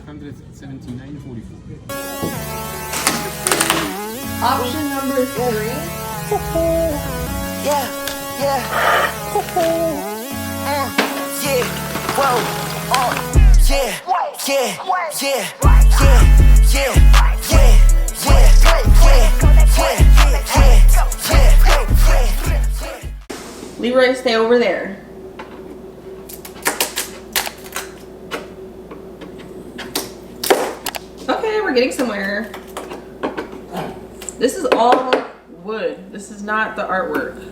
679.44. Option number 3. Yeah, yeah. Yeah, whoa, yeah, yeah, yeah, yeah, yeah, yeah, yeah. Leroy, stay over there. Okay, we're getting somewhere. This is all wood. This is not the artwork.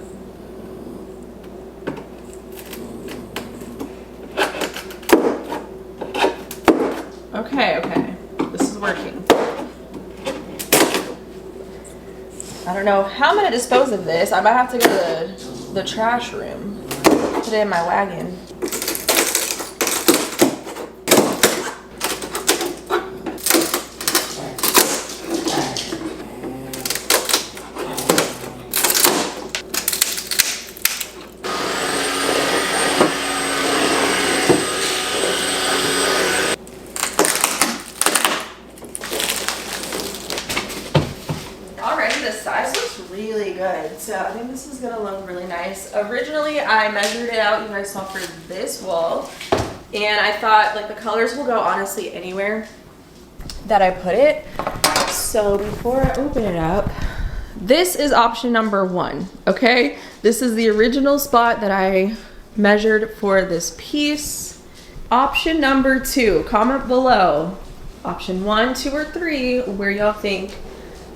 Okay, this is working. I don't know how I'm gonna dispose of this. I might have to go to the trash room. Put it in my wagon. The size looks really good, so I think this is gonna look really nice. Originally I measured it out, you guys saw, for this wall, and I thought like the colors will go honestly anywhere that I put it. So before I open it up, this is option number 1. Okay, this is the original spot that I measured for this piece. Option number 2, comment below option 1, 2, or 3 where y'all think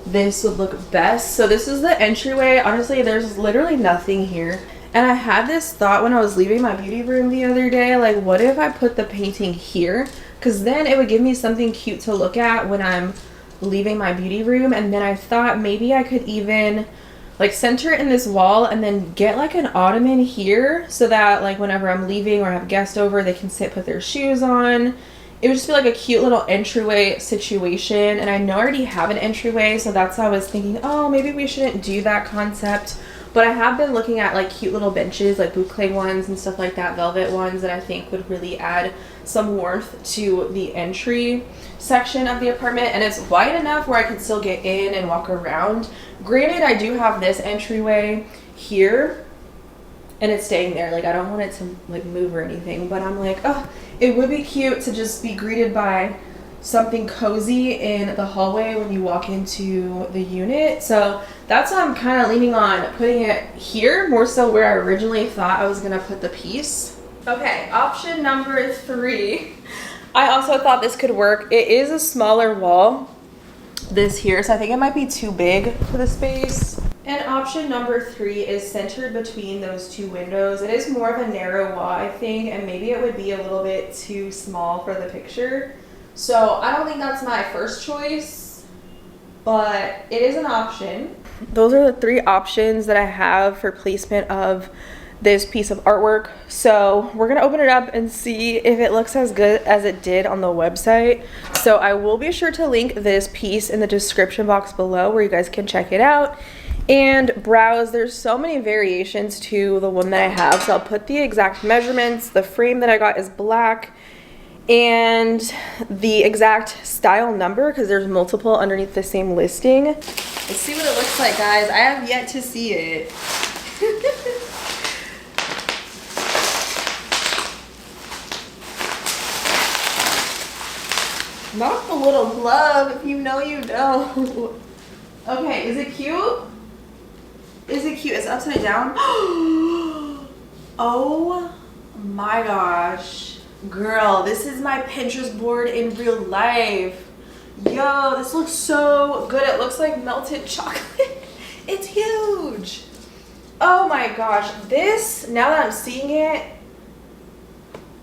this would look best. So this is the entryway. Honestly, there's literally nothing here, and I had this thought when I was leaving my beauty room the other day, like what if I put the painting here, because then it would give me something cute to look at when I'm leaving my beauty room. And then I thought maybe I could even like center it in this wall and then get like an ottoman here, so that like whenever I'm leaving or I have guests over, they can sit, put their shoes on. It would just feel like a cute little entryway situation, and I know I already have an entryway, so that's why I was thinking, oh, maybe we shouldn't do that concept. But I have been looking at like cute little benches, like boucle ones and stuff like that, velvet ones, that I think would really add some warmth to the entry section of the apartment. And it's wide enough where I can still get in and walk around. Granted, I do have this entryway here, and it's staying there. Like I don't want it to like move or anything, but I'm like, oh, it would be cute to just be greeted by something cozy in the hallway when you walk into the unit. So that's why I'm kind of leaning on putting it here, more so where I originally thought I was gonna put the piece. Okay, option number 3. I also thought this could work. It is a smaller wall, this here, so I think it might be too big for the space. And option number 3 is centered between those 2 windows. It is more of a narrow wall, I think, and maybe it would be a little bit too small for the picture. So I don't think that's my first choice, but it is an option. Those are the 3 options that I have for placement of this piece of artwork. So we're gonna open it up and see if it looks as good as it did on the website. So I will be sure to link this piece in the description box below where you guys can check it out and browse. There's so many variations to the one that I have, so I'll put the exact measurements. The frame that I got is black, and the exact style number, because there's multiple underneath the same listing. Let's see what it looks like, guys. I have yet to see it. Not the little glove. If you know, you know. Okay, is it cute? Is it cute? It's upside down. Oh my gosh. Girl, this is my Pinterest board in real life. Yo, this looks so good. It looks like melted chocolate. It's huge. Oh my gosh. This, now that I'm seeing it,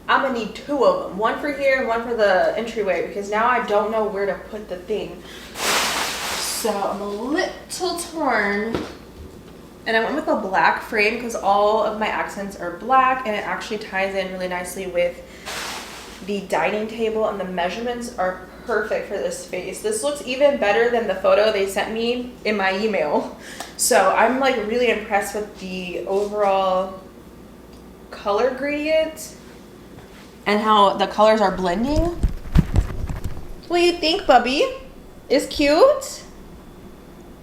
I'm gonna need 2 of them. One for here and one for the entryway, because now I don't know where to put the thing. So I'm a little torn. And I went with a black frame because all of my accents are black, and it actually ties in really nicely with the dining table, and the measurements are perfect for this space. This looks even better than the photo they sent me in my email. So I'm like really impressed with the overall color gradient and how the colors are blending. What do you think, Bubby? It's cute?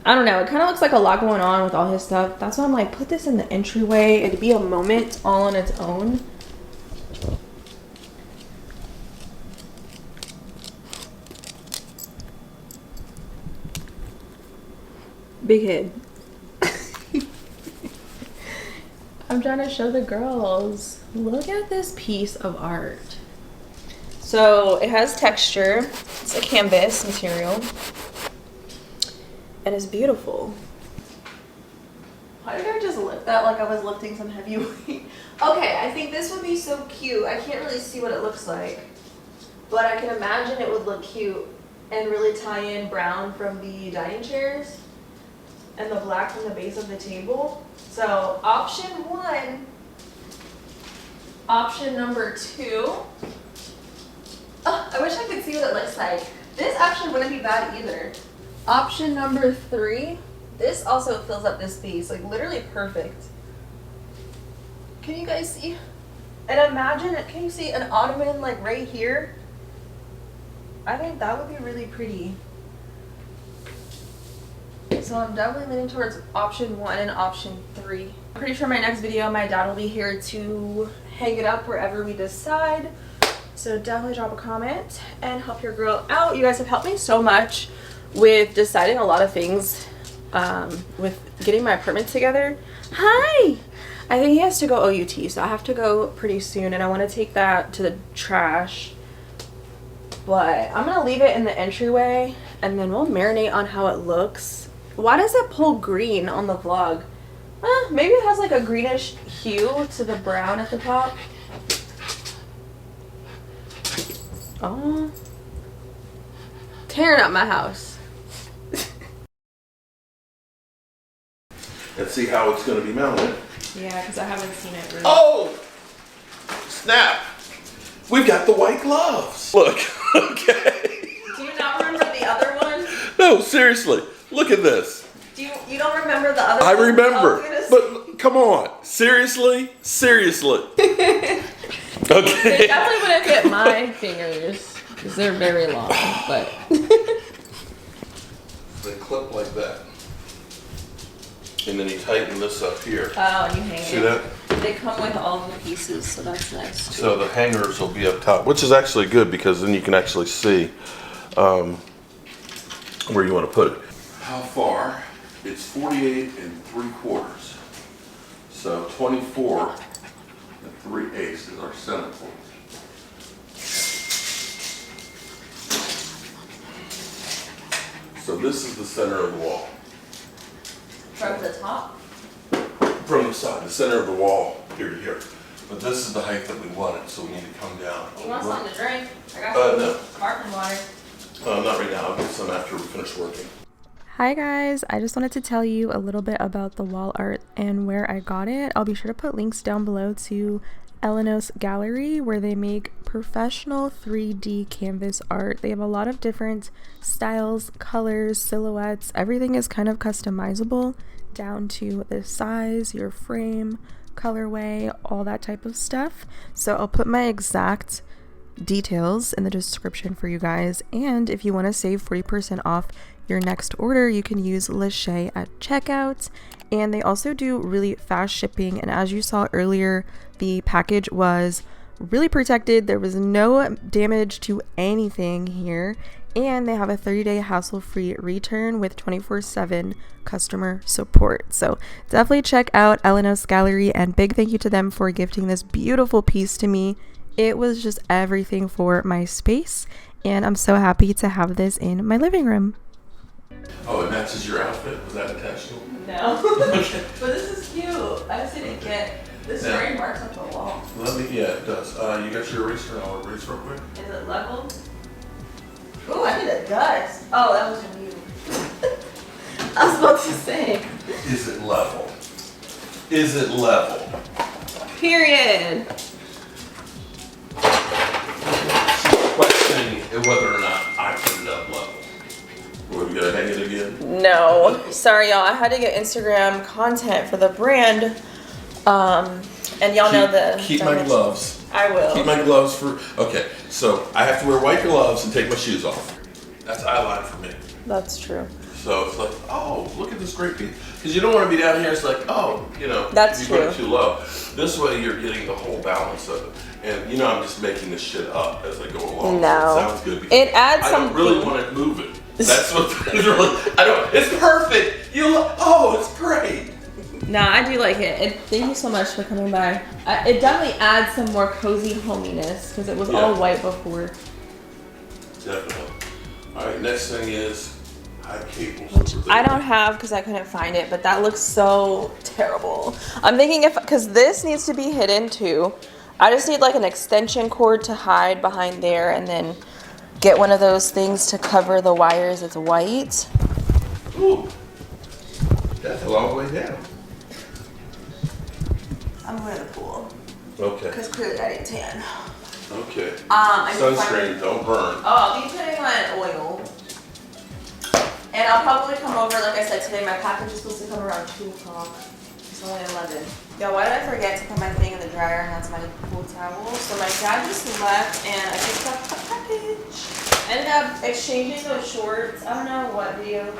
I don't know. It kind of looks like a lot going on with all his stuff. That's why I'm like, put this in the entryway. It'd be a moment all on its own. Big head. I'm trying to show the girls. Look at this piece of art. So it has texture. It's a canvas material. And it's beautiful. Why did I just lift that like I was lifting some heavy weight? Okay, I think this would be so cute. I can't really see what it looks like, but I can imagine it would look cute and really tie in brown from the dining chairs and the black from the base of the table. So option 1. Option number 2. Oh, I wish I could see what it looks like. This option wouldn't be bad either. Option number 3. This also fills up this space, like literally perfect. Can you guys see? And imagine it, can you see an ottoman like right here? I think that would be really pretty. So I'm definitely leaning towards option 1 and option 3. I'm pretty sure my next video, my dad will be here to hang it up wherever we decide. So definitely drop a comment and help your girl out. You guys have helped me so much with deciding a lot of things, with getting my apartment together. Hi! I think he has to go OUT, so I have to go pretty soon, and I want to take that to the trash. But I'm going to leave it in the entryway, and then we'll marinate on how it looks. Why does it pull green on the vlog? Maybe it has like a greenish hue to the brown at the top. Oh. Tearing up my house. And see how it's going to be mounted. Yeah, because I haven't seen it really. Oh! Snap! We've got the white gloves. Look, okay. Do you not remember the other one? No, seriously. Look at this. You don't remember the other I one? remember. But come on. Seriously? Seriously. They Okay. definitely wouldn't fit my fingers because they're very long, but. They clip like that. And then you tighten this up here. Oh, and you hang it. See that? They come with all of the pieces, so that's nice. Too. So the hangers will be up top, which is actually good because then you can actually see where you want to put it. How far? It's 48 3/4. So 24 3/8 is our center point. So this is the center of the wall. From the top? From the side, the center of the wall, here to here. But this is the height that we wanted, so we need to come down. You want something to drink? I got some No. sparkling water. Not right now, I'll get some after we finish working. Hi guys, I just wanted to tell you a little bit about the wall art and where I got it. I'll be sure to put links down below to ELANOSgallery, where they make professional 3D canvas art. They have a lot of different styles, colors, silhouettes. Everything is kind of customizable down to the size, your frame, colorway, all that type of stuff. So I'll put my exact details in the description for you guys, and if you want to save 40% off your next order, you can use Lachey at checkout. And they also do really fast shipping, and as you saw earlier, the package was really protected. There was no damage to anything here, and they have a 30-day hassle-free return with 24/7 customer support. So definitely check out ELANOSgallery, and big thank you to them for gifting this beautiful piece to me. It was just everything for my space, and I'm so happy to have this in my living room. Oh, it matches your outfit? Was that intentional? No. But this is cute. I just didn't get this very marks up the wall. Yeah, it does. You got your eraser? I'll erase real quick. Is it level? Ooh, I need a dust. Oh, that was from you. I was about to say. Is it level? Is it level? Period. Questioning whether or not I put it up level. What, we gotta hang it again? No. Sorry, y'all. I had to get Instagram content for the brand. And y'all know the... Keep my gloves. I will. Keep my gloves for, okay, so I have to wear white gloves and take my shoes off. That's eyeline for me. That's true. So it's like, oh, look at this great piece. Because you don't want to be down here, it's like, oh, you know, That's you put it true. too low. This way you're getting the whole balance of it. And you know, I'm just making this shit up as I go along. No. So it sounds good. Because It adds I don't really something. want to move it. That's what it's really, I don't, it's perfect. Oh, it's great. Nah, I do like it. Thank you so much for coming by. It definitely adds some more cozy hominess because it was all white before. Definitely. All right, next thing is high cables. I don't have because I couldn't find it, but that looks so terrible. I'm thinking because this needs to be hidden too. I just need like an extension cord to hide behind there and then get one of those things to cover the wires. It's white. Ooh, that's a long way down. I'm going to the pool Okay. because clearly I didn't tan. Okay. I need to find- Sunscreen, don't burn. Oh, I'll be putting on oil. And I'll probably come over, like I said today, my package is supposed to come around 2 o'clock. It's only 11. Yeah, why did I forget to put my thing in the dryer? And that's my pool towel. So my dad just left and I picked up a package. I ended up exchanging those shorts. I don't know what video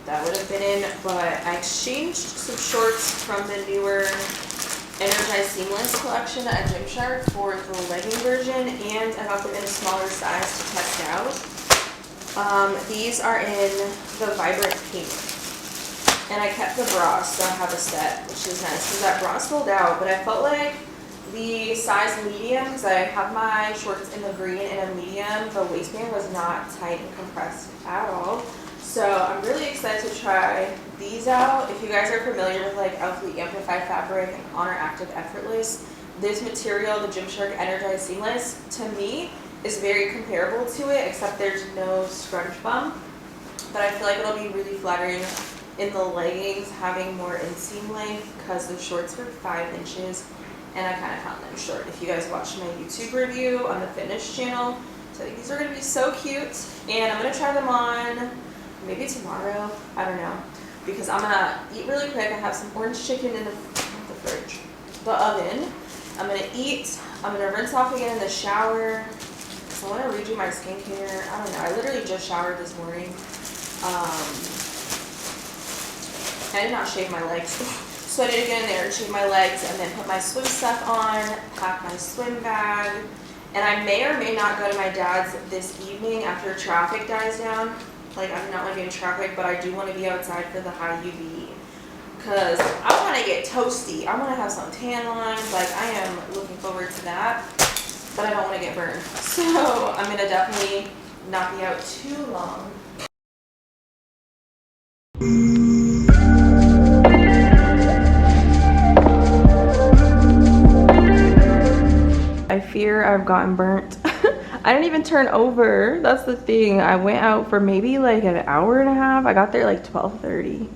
that would have been in, but I exchanged some shorts from the newer Energize Seamless collection at Gymshark for the legging version, and I got them in a smaller size to test out. These are in the vibrant pink, and I kept the bra, so I have a set, which is nice because that bra sold out. But I felt like the size medium, because I have my shorts in the green and a medium, the waistband was not tight and compressed at all. So I'm really excited to try these out. If you guys are familiar with like Elfly Amplified Fabric and Honor Active Effortless, this material, the Gymshark Energize Seamless, to me is very comparable to it, except there's no scrunch bump. But I feel like it'll be really flattering in the leggings, having more inseam length, because the shorts were 5 inches, and I kind of found them short. If you guys watched my YouTube review on the fitness channel, so I think these are going to be so cute, and I'm going to try them on maybe tomorrow, I don't know, because I'm gonna eat really quick. I have some orange chicken in the fridge, the oven. I'm gonna eat, I'm gonna rinse off again in the shower. So I wanna redo my skincare. I don't know, I literally just showered this morning. I did not shave my legs. So I need to get in there and shave my legs and then put my swim stuff on, pack my swim bag. And I may or may not go to my dad's this evening after traffic dies down. Like, I do not want to be in traffic, but I do want to be outside for the high UV. Because I want to get toasty. I want to have some tan lines. Like, I am looking forward to that. But I don't want to get burned. So, I'm going to definitely not be out too long. I fear I've gotten burnt. I didn't even turn over. That's the thing. I went out for maybe like an hour and a half. I got there like 12:30.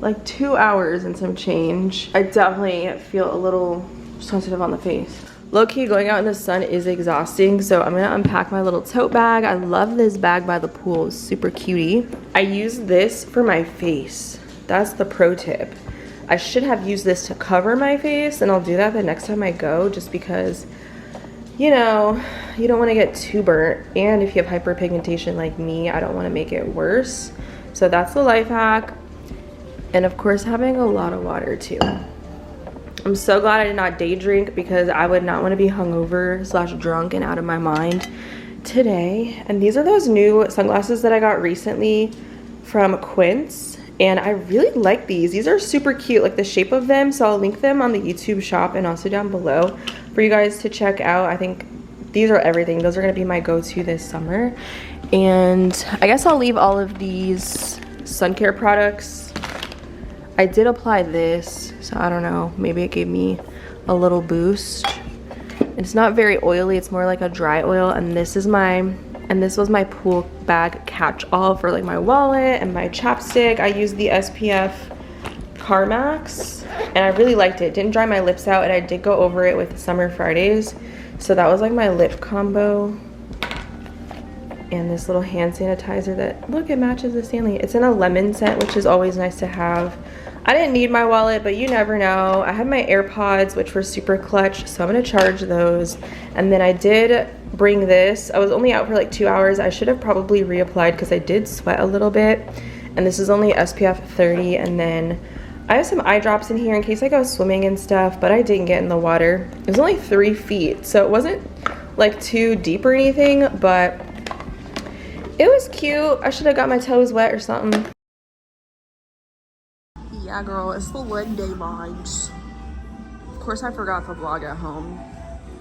Like 2 hours and some change. I definitely feel a little sensitive on the face. Low-key, going out in the sun is exhausting, so I'm gonna unpack my little tote bag. I love this bag by the pool. It's super cutie. I use this for my face. That's the pro tip. I should have used this to cover my face, and I'll do that the next time I go, just because, you know, you don't want to get too burnt, and if you have hyperpigmentation like me, I don't want to make it worse. So that's the life hack. And of course, having a lot of water too. I'm so glad I did not day drink, because I would not want to be hungover / drunk and out of my mind today. And these are those new sunglasses that I got recently from Quince, and I really like these. These are super cute, like the shape of them. So I'll link them on the YouTube shop and also down below for you guys to check out. I think these are everything. Those are going to be my go-to this summer. And I guess I'll leave all of these sun care products. I did apply this, so I don't know, maybe it gave me a little boost. It's not very oily, it's more like a dry oil. And this was my pool bag catch-all for like my wallet and my chapstick. I used the SPF Carmax, and I really liked it. Didn't dry my lips out, and I did go over it with Summer Fridays. So that was like my lip combo. And this little hand sanitizer that, look, it matches the Stanley. It's in a lemon scent, which is always nice to have. I didn't need my wallet, but you never know. I had my AirPods, which were super clutch, so I'm gonna charge those. And then I did bring this. I was only out for like 2 hours. I should have probably reapplied because I did sweat a little bit. And this is only SPF 30. And then I have some eye drops in here in case I go swimming and stuff, but I didn't get in the water. It was only 3 feet, so it wasn't like too deep or anything, but it was cute. I should have got my toes wet or something. Yeah, girl, it's the leg day vibes. Of course, I forgot the vlog at home,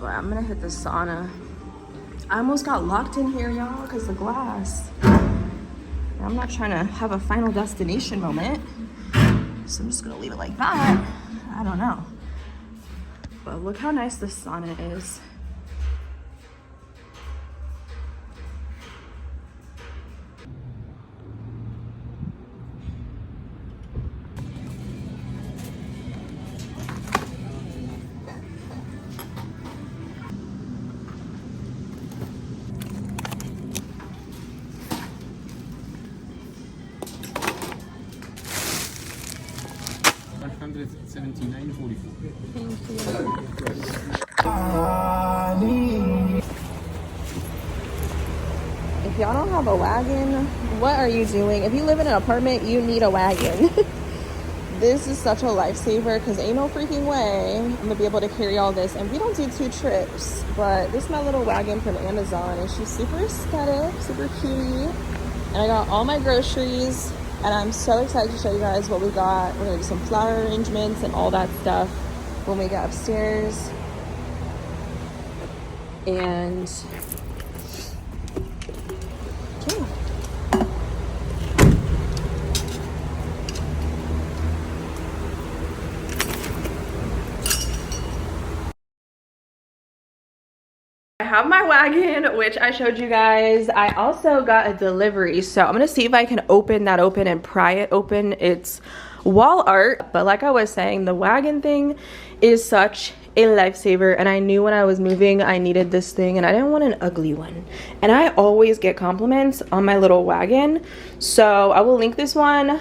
but I'm gonna hit the sauna. I almost got locked in here, y'all, because the glass. I'm not trying to have a final destination moment, so I'm just gonna leave it like that. I don't know. But look how nice the sauna is. If y'all don't have a wagon, what are you doing? If you live in an apartment, you need a wagon. This is such a lifesaver because ain't no freaking way I'm gonna be able to carry all this. And we don't do 2 trips, but this is my little wagon from Amazon, and she's super aesthetic, super cutie. And I got all my groceries, and I'm so excited to show you guys what we got. We're gonna do some flower arrangements and all that stuff when we get upstairs. And okay. I have my wagon, which I showed you guys. I also got a delivery, so I'm gonna see if I can open that open and pry it open. It's wall art, but like I was saying, the wagon thing is such a lifesaver, and I knew when I was moving I needed this thing, and I didn't want an ugly one. And I always get compliments on my little wagon, so I will link this one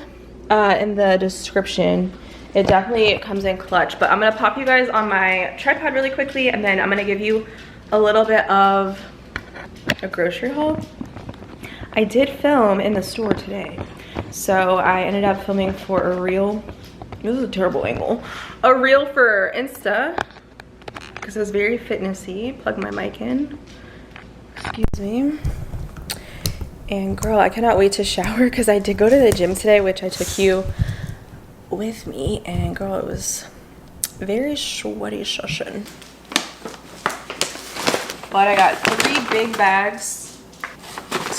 in the description. It definitely comes in clutch, but I'm gonna pop you guys on my tripod really quickly, and then I'm gonna give you a little bit of a grocery haul. I did film in the store today, so I ended up filming for a reel. This is a terrible angle. A reel for Insta, because it was very fitnessy. Plug my mic in. Excuse me. And girl, I cannot wait to shower because I did go to the gym today, which I took you with me. And girl, it was very sweaty session. But I got 3 big bags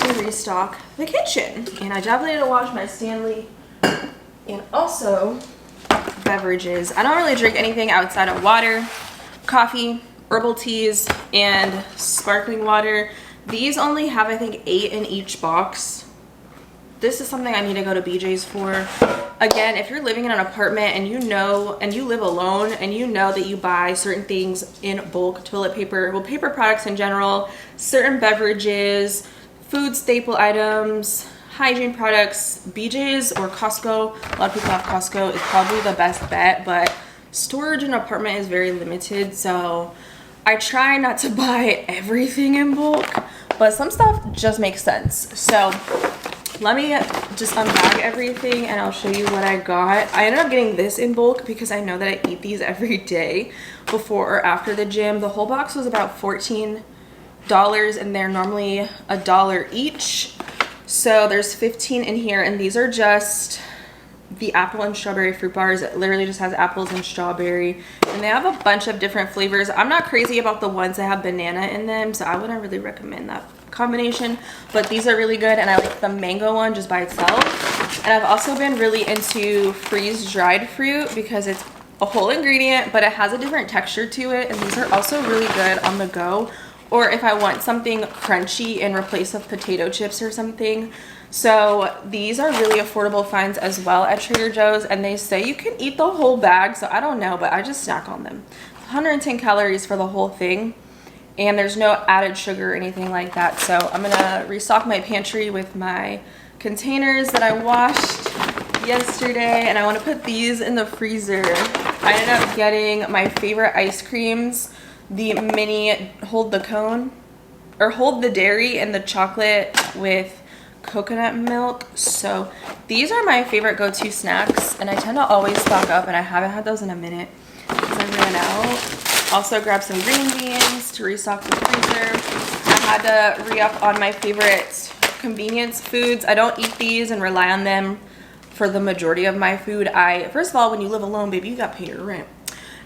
to restock the kitchen. And I definitely need to wash my Stanley. And also beverages. I don't really drink anything outside of water, coffee, herbal teas, and sparkling water. These only have, I think, 8 in each box. This is something I need to go to BJ's for. Again, if you're living in an apartment and you know, and you live alone and you know that you buy certain things in bulk, toilet paper, well, paper products in general, certain beverages, food staple items, hygiene products, BJ's or Costco, a lot of people have Costco, is probably the best bet, but storage in an apartment is very limited, so I try not to buy everything in bulk, but some stuff just makes sense. So let me just unbag everything and I'll show you what I got. I ended up getting this in bulk because I know that I eat these every day before or after the gym. The whole box was about $14 and they're normally $1 each. So there's 15 in here, and these are just the apple and strawberry fruit bars. It literally just has apples and strawberry, and they have a bunch of different flavors. I'm not crazy about the ones that have banana in them, so I wouldn't really recommend that combination, but these are really good, and I like the mango one just by itself. And I've also been really into freeze dried fruit because it's a whole ingredient, but it has a different texture to it, and these are also really good on the go, or if I want something crunchy in replace of potato chips or something. So these are really affordable finds as well at Trader Joe's, and they say you can eat the whole bag, so I don't know, but I just snack on them. 110 calories for the whole thing, and there's no added sugar or anything like that. So I'm gonna restock my pantry with my containers that I washed yesterday, and I want to put these in the freezer. I ended up getting my favorite ice creams, the mini Hold the Cone, or Hold the Dairy, and the chocolate with coconut milk. So these are my favorite go-to snacks, and I tend to always stock up, and I haven't had those in a minute because I ran out. Also grabbed some green beans to restock the freezer. I had to re-up on my favorite convenience foods. I don't eat these and rely on them for the majority of my food. First of all, when you live alone, baby, you got to pay your rent.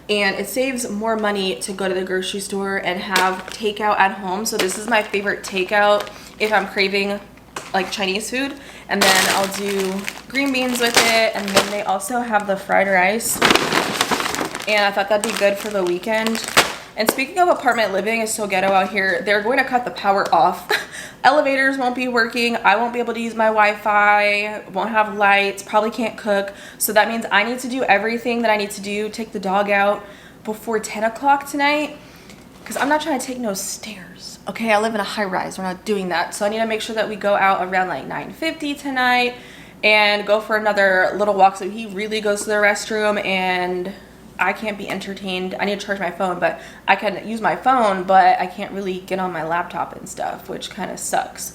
And it saves more money to go to the grocery store and have takeout at home. So this is my favorite takeout if I'm craving like Chinese food. And then I'll do green beans with it. And then they also have the fried rice. And I thought that'd be good for the weekend. And speaking of apartment living, it's so ghetto out here. They're going to cut the power off. Elevators won't be working. I won't be able to use my Wi-Fi. Won't have lights. Probably can't cook. So that means I need to do everything that I need to do. Take the dog out before 10 o'clock tonight. Because I'm not trying to take no stairs. Okay, I live in a high rise. We're not doing that. So I need to make sure that we go out around like 9:50 tonight. And go for another little walk. So he really goes to the restroom and I can't be entertained. I need to charge my phone, but I can use my phone, but I can't really get on my laptop and stuff, which kind of sucks.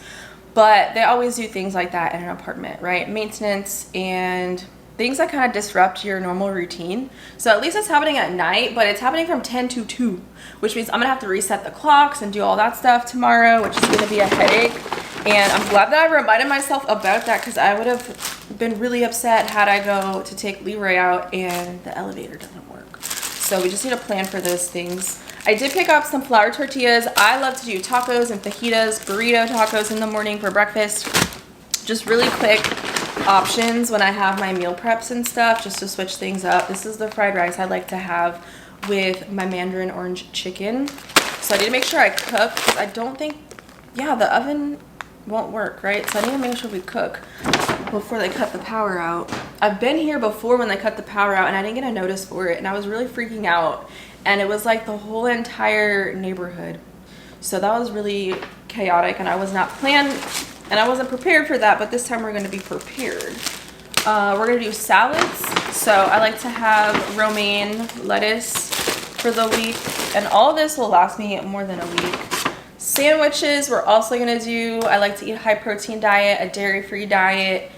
But they always do things like that in an apartment, right? Maintenance and things that kind of disrupt your normal routine. So at least it's happening at night, but it's happening from 10 to 2, which means I'm gonna have to reset the clocks and do all that stuff tomorrow, which is gonna be a headache. And I'm glad that I reminded myself about that because I would have been really upset had I go to take Leroy out and the elevator doesn't work. So we just need to plan for those things. I did pick up some flour tortillas. I love to do tacos and fajitas, burrito tacos in the morning for breakfast. Just really quick options when I have my meal preps and stuff, just to switch things up. This is the fried rice I like to have with my mandarin orange chicken. So I need to make sure I cook because I don't think, yeah, the oven won't work, right? So I need to make sure we cook before they cut the power out. I've been here before when they cut the power out and I didn't get a notice for it and I was really freaking out, and it was like the whole entire neighborhood. So that was really chaotic and I was not planned and I wasn't prepared for that, but this time we're going to be prepared. We're going to do salads. So I like to have romaine lettuce for the week, and all of this will last me more than a week. Sandwiches we're also going to do. I like to eat a high protein diet, a dairy-free diet,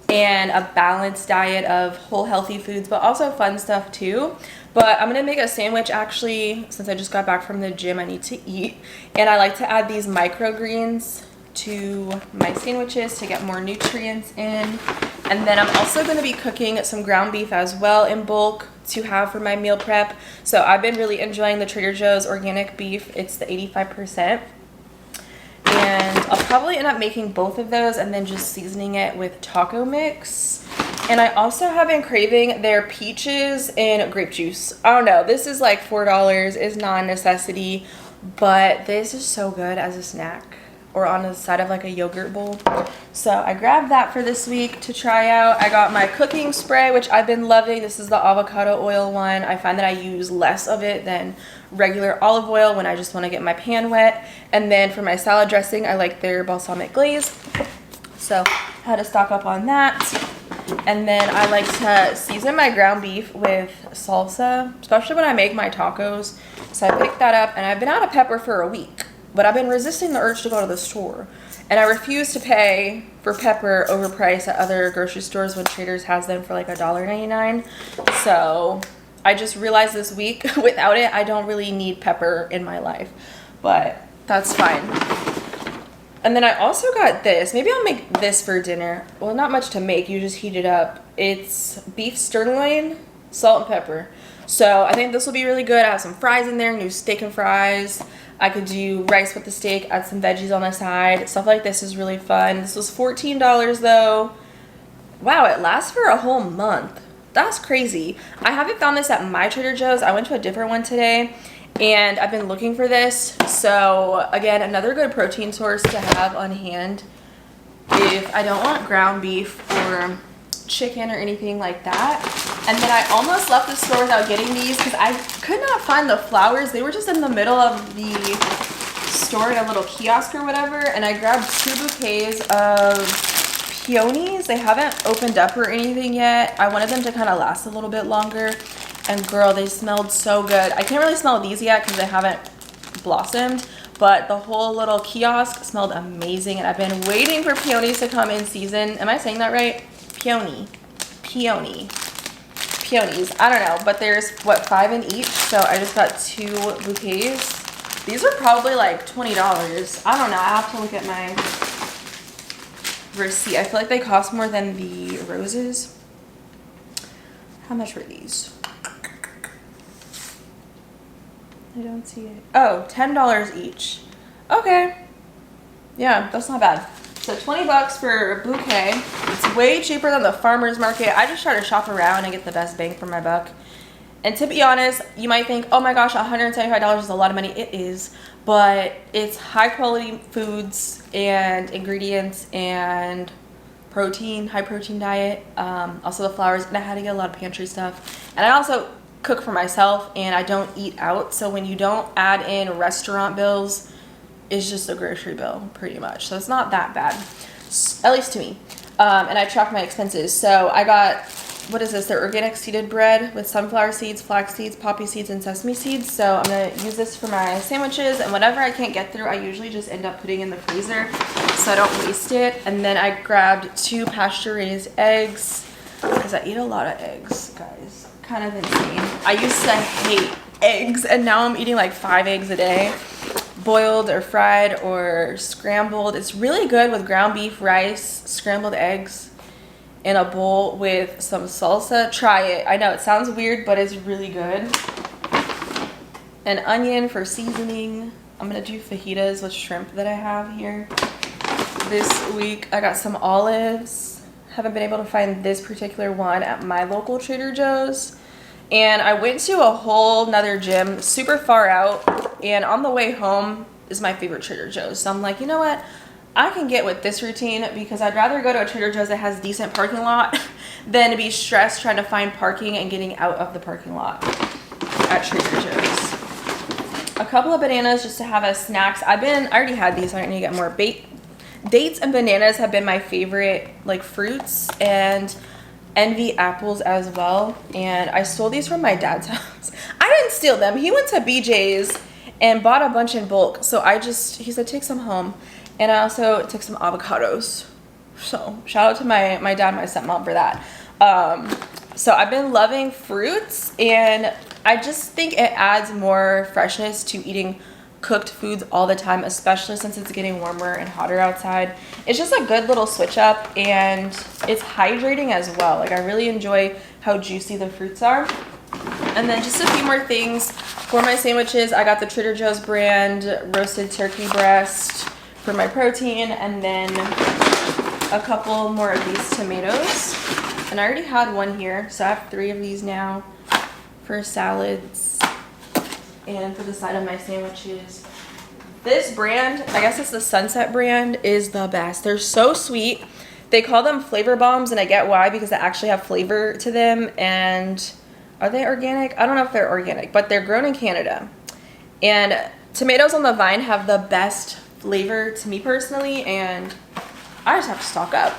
and a balanced diet of whole healthy foods, but also fun stuff too. But I'm gonna make a sandwich actually, since I just got back from the gym, I need to eat. And I like to add these microgreens to my sandwiches to get more nutrients in. And then I'm also gonna be cooking some ground beef as well in bulk to have for my meal prep. So I've been really enjoying the Trader Joe's organic beef. It's the 85%. And I'll probably end up making both of those and then just seasoning it with taco mix. And I also have been craving their peaches and grape juice. I don't know, this is like $4. It's not a necessity, but this is so good as a snack or on the side of like a yogurt bowl. So I grabbed that for this week to try out. I got my cooking spray, which I've been loving. This is the avocado oil one. I find that I use less of it than regular olive oil when I just want to get my pan wet. And then for my salad dressing, I like their balsamic glaze. So I had to stock up on that. And then I like to season my ground beef with salsa, especially when I make my tacos. So I picked that up, and I've been out of pepper for a week, but I've been resisting the urge to go to the store. And I refuse to pay for pepper overpriced at other grocery stores when Trader's has them for like $1.99. So I just realized this week, without it, I don't really need pepper in my life, but that's fine. And then I also got this. Maybe I'll make this for dinner. Well, not much to make. You just heat it up. It's beef sirloin, salt and pepper. So I think this will be really good. I have some fries in there, new steak and fries. I could do rice with the steak, add some veggies on the side. Stuff like this is really fun. This was $14 though. Wow, it lasts for a whole month. That's crazy. I haven't found this at my Trader Joe's. I went to a different one today, and I've been looking for this. So again, another good protein source to have on hand if I don't want ground beef or chicken or anything like that. And then I almost left the store without getting these because I could not find the flowers. They were just in the middle of the store in a little kiosk or whatever, and I grabbed 2 bouquets of peonies. They haven't opened up or anything yet. I wanted them to kind of last a little bit longer. And girl, they smelled so good. I can't really smell these yet because they haven't blossomed. But the whole little kiosk smelled amazing. And I've been waiting for peonies to come in season. Am I saying that right? Peony. Peony. Peonies. I don't know. But there's, what, 5 in each? So I just got 2 bouquets. These are probably like $20. I don't know. I have to look at my receipt. I feel like they cost more than the roses. How much were these? I don't see it. Oh, $10 each. Okay. Yeah, that's not bad. So 20 bucks for a bouquet. It's way cheaper than the farmer's market. I just try to shop around and get the best bang for my buck. And to be honest, you might think, oh my gosh, $175 is a lot of money. It is, but it's high quality foods and ingredients and protein, high protein diet. Also the flowers, and I had to get a lot of pantry stuff. And I also cook for myself and I don't eat out. So when you don't add in restaurant bills, it's just a grocery bill pretty much. So it's not that bad, at least to me. And I track my expenses. So I got, what is this? The organic seeded bread with sunflower seeds, flax seeds, poppy seeds, and sesame seeds. So I'm going to use this for my sandwiches, and whatever I can't get through, I usually just end up putting in the freezer so I don't waste it. And then I grabbed 2 pasture-raised eggs because I eat a lot of eggs, guys. Kind of insane. I used to hate eggs, and now I'm eating like 5 eggs a day, boiled or fried or scrambled. It's really good with ground beef, rice, scrambled eggs in a bowl with some salsa. Try it. I know it sounds weird, but it's really good. An onion for seasoning. I'm gonna do fajitas with shrimp that I have here. This week I got some olives. Haven't been able to find this particular one at my local Trader Joe's. And I went to a whole nother gym super far out, and on the way home is my favorite Trader Joe's. So I'm like, you know what? I can get with this routine because I'd rather go to a Trader Joe's that has decent parking lot than to be stressed trying to find parking and getting out of the parking lot at Trader Joe's. A couple of bananas just to have as snacks. I already had these, so I don't need to get more. Dates and bananas have been my favorite like fruits, and envy apples as well. And I stole these from my dad's house. I didn't steal them. He went to BJ's and bought a bunch in bulk. So he said, take some home. And I also took some avocados. So shout out to my dad and my stepmom for that. So I've been loving fruits, and I just think it adds more freshness to eating cooked foods all the time, especially since it's getting warmer and hotter outside. It's just a good little switch up, and it's hydrating as well. Like, I really enjoy how juicy the fruits are. And then just a few more things for my sandwiches. I got the Trader Joe's brand roasted turkey breast for my protein, and then a couple more of these tomatoes. And I already had one here, so I have 3 of these now for salads and for the side of my sandwiches. This brand, I guess it's the Sunset brand, is the best. They're so sweet. They call them flavor bombs, and I get why, because they actually have flavor to them. And are they organic? I don't know if they're organic, but they're grown in Canada. And tomatoes on the vine have the best flavor to me personally, and I just have to stock up.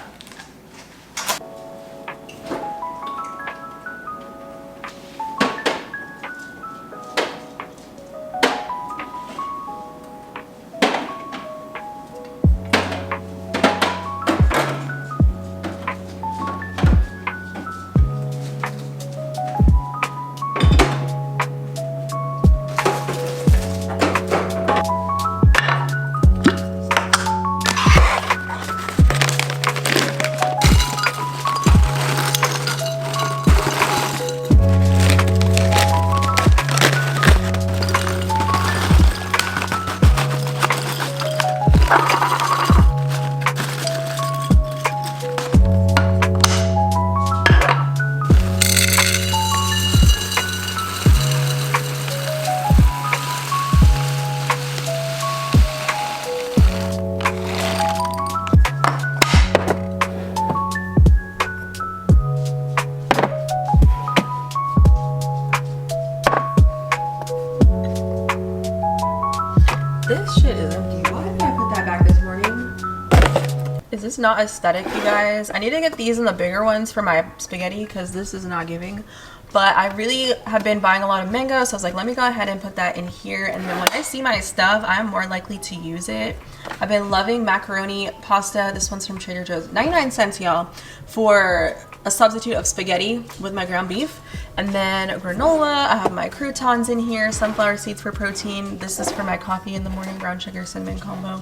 This is not aesthetic, you guys. I need to get these in the bigger ones for my spaghetti because this is not giving. But I really have been buying a lot of mango, so I was like, let me go ahead and put that in here. And then when I see my stuff, I'm more likely to use it. I've been loving macaroni pasta. This one's from Trader Joe's. 99 cents, y'all, for a substitute of spaghetti with my ground beef. And then granola. I have my croutons in here, sunflower seeds for protein. This is for my coffee in the morning, brown sugar cinnamon combo.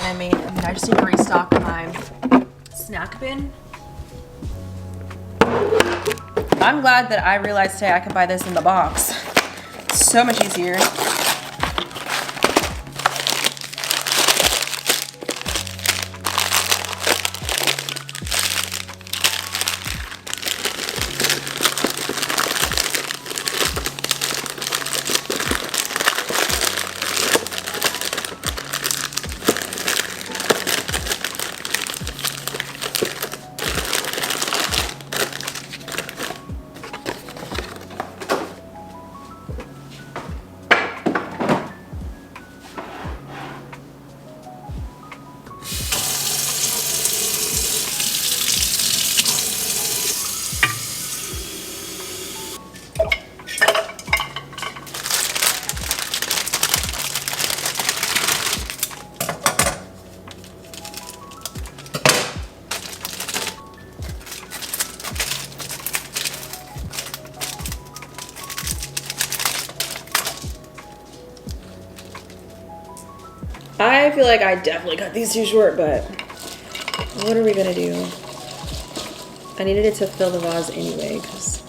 And I just need to restock my snack bin. I'm glad that I realized today I could buy this in the box. So much easier. I feel like I definitely cut these too short, but what are we gonna do? I needed it to fill the vase anyway, because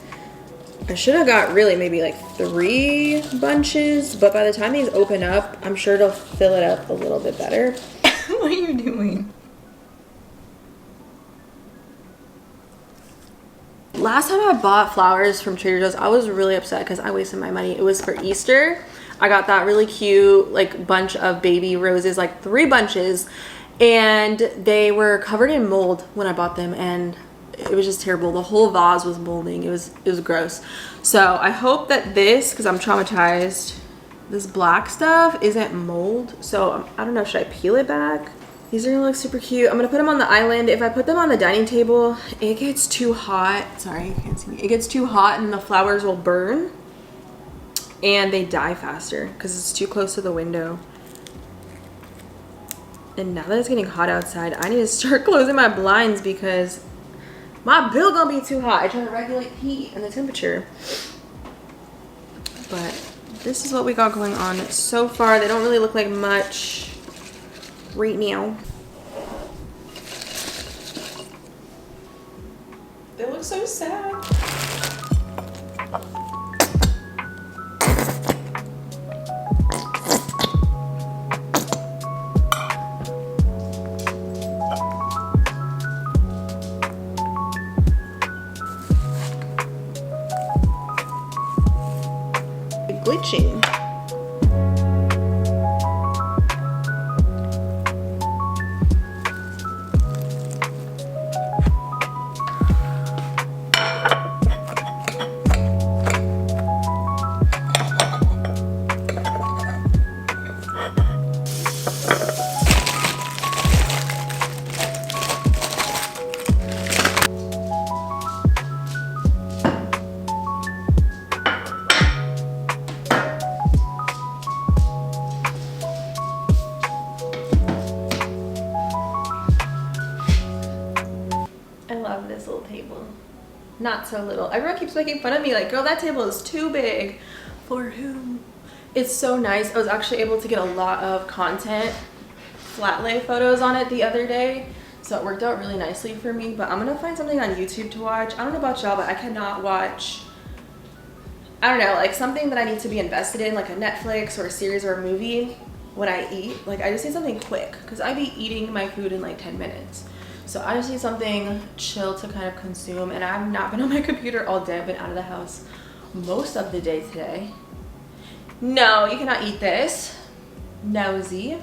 I should have got really maybe like 3 bunches, but by the time these open up, I'm sure it'll fill it up a little bit better. What are you doing? Last time I bought flowers from Trader Joe's, I was really upset because I wasted my money. It was for Easter. I got that really cute like bunch of baby roses, like 3 bunches, and they were covered in mold when I bought them, and it was just terrible. The whole vase was molding. It was gross. So I hope that this, because I'm traumatized, this black stuff isn't mold. So I don't know, should I peel it back? These are gonna look super cute. I'm gonna put them on the island. If I put them on the dining table, it gets too hot. Sorry, you can't see me. It gets too hot and the flowers will burn and they die faster because it's too close to the window. And now that it's getting hot outside, I need to start closing my blinds because my bill gonna be too hot. I try to regulate heat and the temperature. But this is what we got going on so far. They don't really look like much right now. They look so sad. Glitching. This little table, not so little. Everyone keeps making fun of me like, girl, that table is too big. For whom? It's so nice. I was actually able to get a lot of content flat lay photos on it the other day, so it worked out really nicely for me. But I'm gonna find something on YouTube to watch. I don't know about y'all, but I cannot watch, I don't know, like something that I need to be invested in, like a Netflix or a series or a movie when I eat. Like I just need something quick because I be eating my food in like 10 minutes. So I just need something chill to kind of consume, and I've not been on my computer all day. I've been out of the house most of the day today. No, you cannot eat this. Nosy.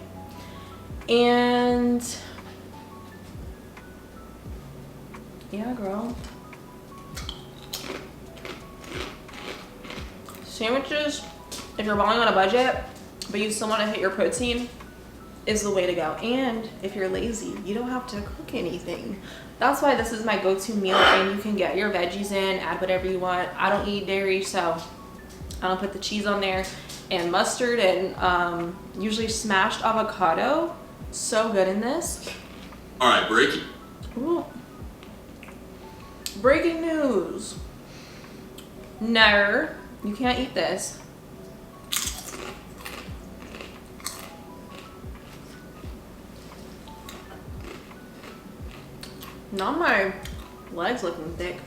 And yeah, girl. Sandwiches, if you're balling on a budget, but you still want to hit your protein, is the way to go. And if you're lazy, you don't have to cook anything. That's why this is my go-to meal, and you can get your veggies in, add whatever you want. I don't eat dairy, so I don't put the cheese on there, and mustard, and usually smashed avocado. So good in this. All right, breaking. Ooh. Breaking news. No, you can't eat this. Not my legs looking thick.